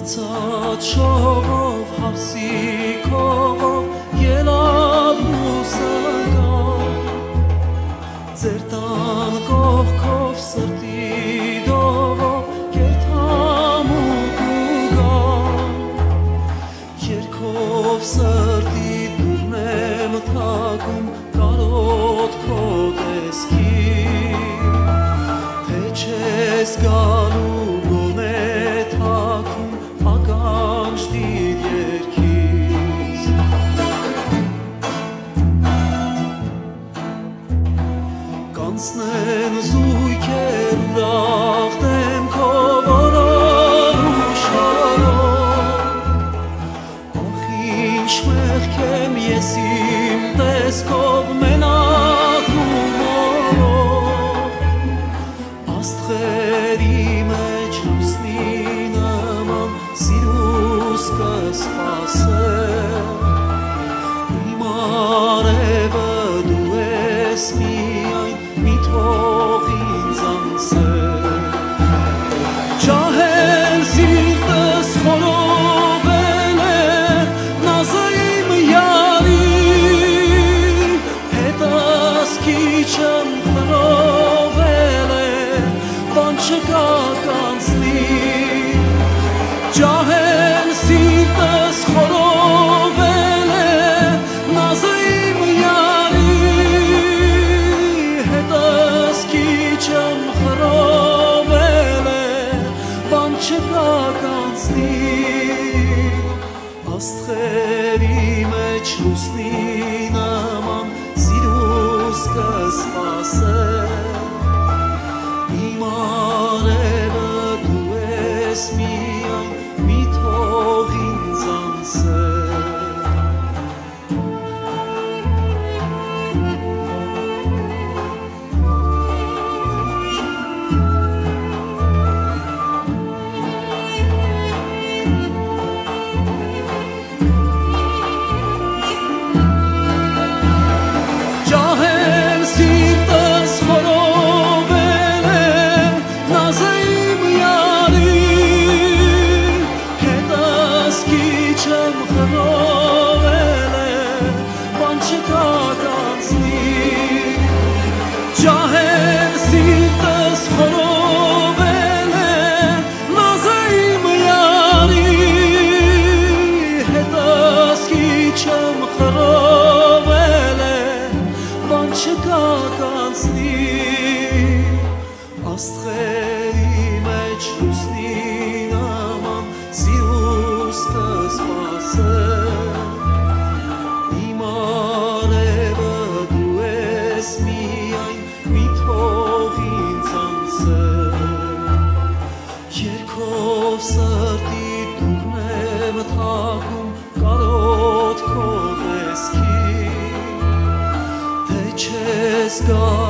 Արցած շողով, հարսիկով ելավ լուսնգա Ձեր տան կողքով սրտի դովով կերթամուկ ու գա Երկով սրտի դուրն եմ թակում կարոտ քո տեսքի Թե չես գալու գոնե թակում ականջ դիր երգից Կանցնեն զույգեր ուրախ դեմքով օրոր ու շարով Ախ ինչ մեղք եմ ես իմ տեսքով մենակ ու մորով Աստղերի մեջ լուսնի նման սիրուս կսպասեմ Իմ արևը դու ես միայն մի թող ինձ անցել Ջահել սիրտս խորովել է նազը իմ յարի հետս քիչն խրովել է բան չկա կանցնի Ջահել սիրտս խորովել է նազը իմ յարի հետս քիչն խրովել է բան չկա կանցնի Աստղերի մեջ լուսնի նման սիրուս կսպասեմ Իմ արևը դու ես միայն մի թող ինձ անցել Ջահել սիրտս խորովել է նազը իմ յարի հետս քիչն խրովել է բան չկա կանցնի Ջահել սիրտս խորովել է նազը իմ յարի հետս քիչն խրովել է բան չկա կանցնի Աստղերի մեջ լուսնի նման սիրուս կսպասեմ Իմ արևը դու ես միայն մի թող ինձ անցել Երկով սրտի դուրն եմ թակում կարոտ քո տեսքի Թե չես գա